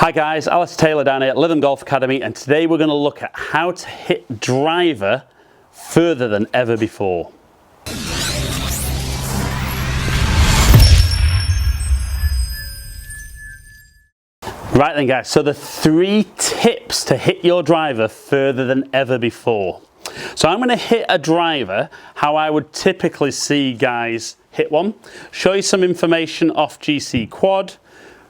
Hi guys, Alistair Taylor down here at Lytham Golf Academy, and today we're going to look at how to hit driver further than ever before. Right then guys, so the 3 tips to hit your driver further than ever before. So I'm going to hit a driver how I would typically see guys hit one, show you some information off GC Quad,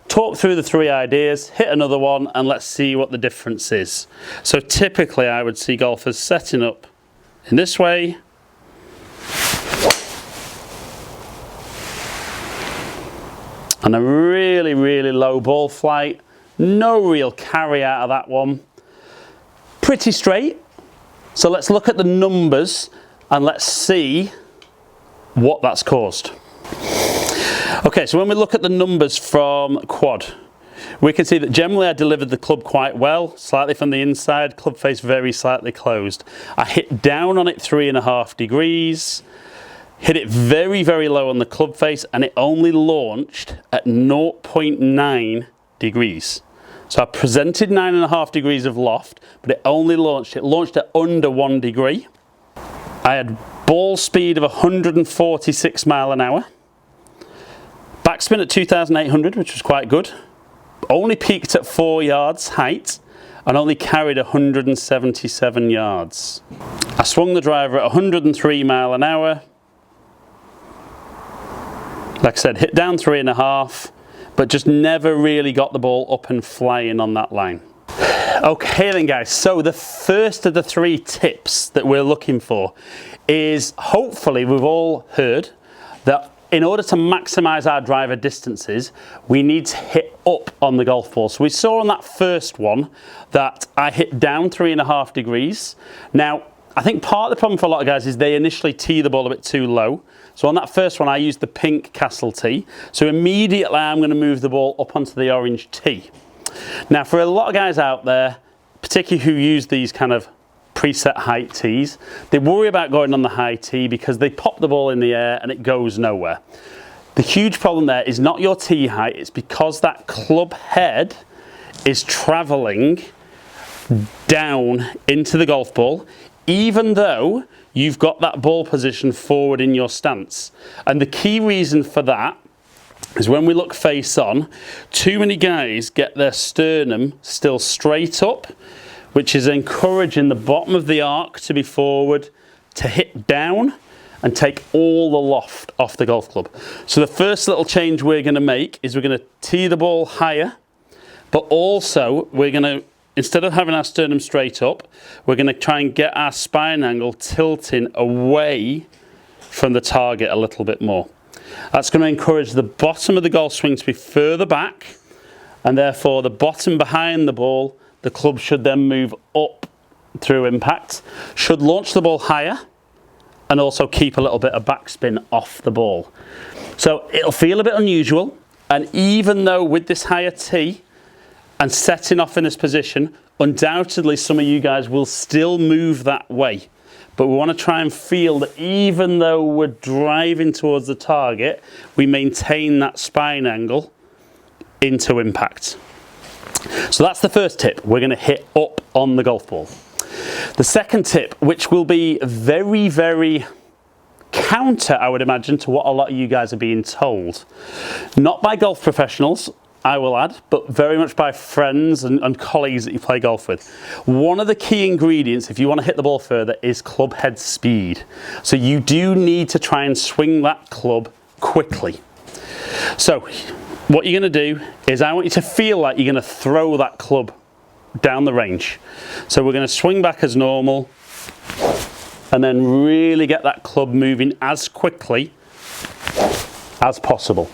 talk through the 3 ideas, hit another one, and let's see what the difference is. So typically I would see golfers setting up in this way, and a really low ball flight, no real carry out of that one, pretty straight. So let's look at the numbers and let's see what that's caused. Okay, so when we look at the numbers from Quad, we can see that generally I delivered the club quite well, slightly from the inside, club face very slightly closed. I hit down on it 3.5 degrees, hit it very low on the club face, and it only launched at 0.9 degrees. So I presented 9.5 degrees of loft, but it launched at under 1 degree. I had ball speed of 146 mile an hour. Backspin at 2,800, which was quite good. Only peaked at 4 yards height and only carried 177 yards. I swung the driver at 103 mile an hour. Like I said, hit down 3.5, but just never really got the ball up and flying on that line. Okay then guys, so the first of the 3 tips that we're looking for is, hopefully we've all heard that in order to maximize our driver distances, we need to hit up on the golf ball. So we saw on that first one that I hit down 3.5 degrees. Now, I think part of the problem for a lot of guys is they initially tee the ball a bit too low. So on that first one, I used the pink Castle tee. So immediately I'm going to move the ball up onto the orange tee. Now, for a lot of guys out there, particularly who use these kind of preset height tees, they worry about going on the high tee because they pop the ball in the air and it goes nowhere. The huge problem there is not your tee height, it's because that club head is traveling down into the golf ball, even though you've got that ball position forward in your stance. And the key reason for that is when we look face on, too many guys get their sternum still straight up, which is encouraging the bottom of the arc to be forward, to hit down and take all the loft off the golf club. So the first little change we're going to make is we're going to tee the ball higher, but also we're going to, instead of having our sternum straight up, we're going to try and get our spine angle tilting away from the target a little bit more. That's going to encourage the bottom of the golf swing to be further back, and therefore the bottom behind the ball, the club should then move up through impact, should launch the ball higher, and also keep a little bit of backspin off the ball. So it'll feel a bit unusual, and even though with this higher tee and setting off in this position, undoubtedly some of you guys will still move that way. But we want to try and feel that even though we're driving towards the target, we maintain that spine angle into impact. So that's the first tip. We're going to hit up on the golf ball. The second tip, which will be very counter, I would imagine, to what a lot of you guys are being told. Not by golf professionals, I will add, but very much by friends and colleagues that you play golf with. One of the key ingredients, if you want to hit the ball further, is club head speed. So you do need to try and swing that club quickly. So what you're going to do is I want you to feel like you're going to throw that club down the range. So we're going to swing back as normal and then really get that club moving as quickly as possible.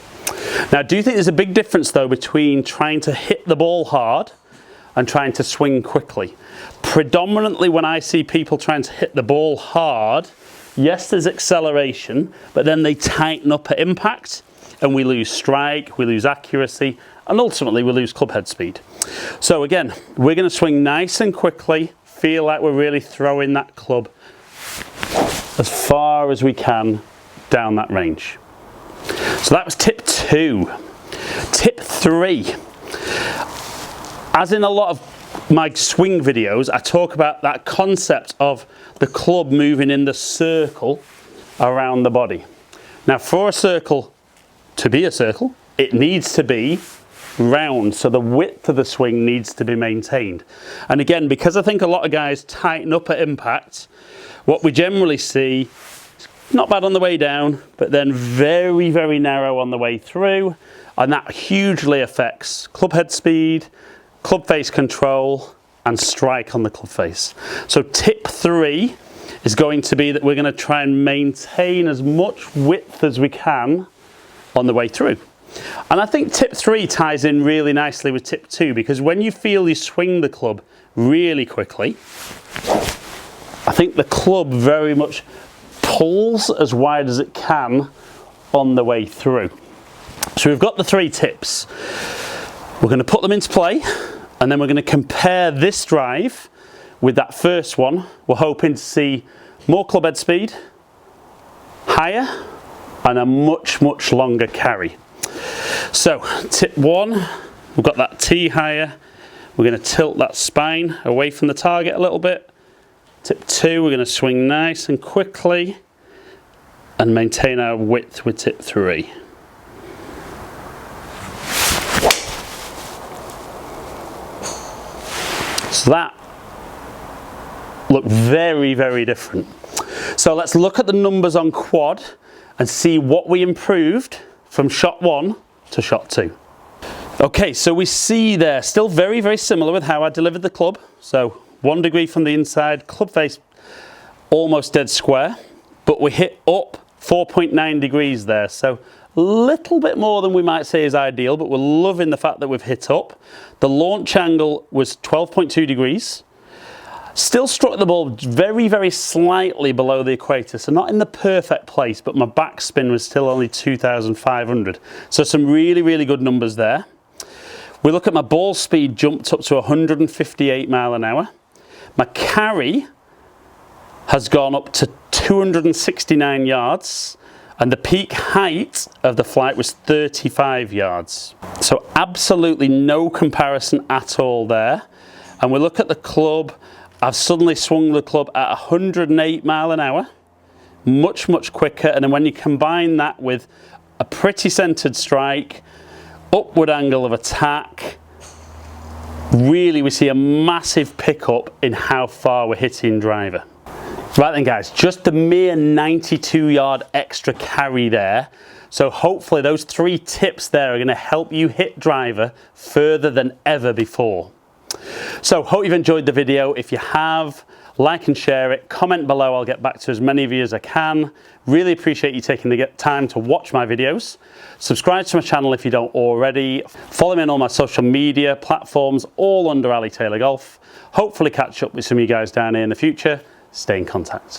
Now, I do think there's a big difference though between trying to hit the ball hard and trying to swing quickly. Predominantly when I see people trying to hit the ball hard, yes, there's acceleration, but then they tighten up at impact and we lose strike, we lose accuracy, and ultimately we lose club head speed. So again, we're going to swing nice and quickly, feel like we're really throwing that club as far as we can down that range. So that was tip 2. Tip 3. As in a lot of my swing videos, I talk about that concept of the club moving in the circle around the body. Now, for a circle to be a circle, it needs to be round, so the width of the swing needs to be maintained. And again, because I think a lot of guys tighten up at impact, what we generally see, not bad on the way down, but then very, very narrow on the way through, and that hugely affects club head speed, club face control, and strike on the club face. So tip 3 is going to be that we're going to try and maintain as much width as we can on the way through. And I think tip 3 ties in really nicely with tip 2, because when you feel you swing the club really quickly, I think the club very much pulls as wide as it can on the way through. So we've got the 3 tips. We're going to put them into play, and then we're going to compare this drive with that first one. We're hoping to see more club head speed, higher, and a much, much longer carry. So tip 1, we've got that tee higher. We're going to tilt that spine away from the target a little bit. Tip 2, we're going to swing nice and quickly and maintain our width with tip 3. So that looked very, very different. So let's look at the numbers on quad and see what we improved from shot 1 to shot 2. Okay, so we see there, still very, very similar with how I delivered the club. So 1 degree from the inside, club face almost dead square, but we hit up 4.9 degrees there. So a little bit more than we might say is ideal, but we're loving the fact that we've hit up. The launch angle was 12.2 degrees. Still struck the ball very, very slightly below the equator, so not in the perfect place, but my backspin was still only 2,500. So some really, really good numbers there. We look at my ball speed jumped up to 158 mile an hour. My carry has gone up to 269 yards, and the peak height of the flight was 35 yards. So absolutely no comparison at all there. And we look at the club, I've suddenly swung the club at 108 mile an hour, much, much quicker. And then when you combine that with a pretty centered strike, upward angle of attack, really we see a massive pickup in how far we're hitting driver. Right then guys, just the mere 92 yard extra carry there. So hopefully those 3 tips there are going to help you hit driver further than ever before. So hope you've enjoyed the video. If you have, like and share it, comment below, I'll get back to as many of you as I can. Really appreciate you taking the time to watch my videos. Subscribe to my channel if you don't already. Follow me on all my social media platforms, all under Ali Taylor Golf. Hopefully catch up with some of you guys down here in the future. Stay in contact.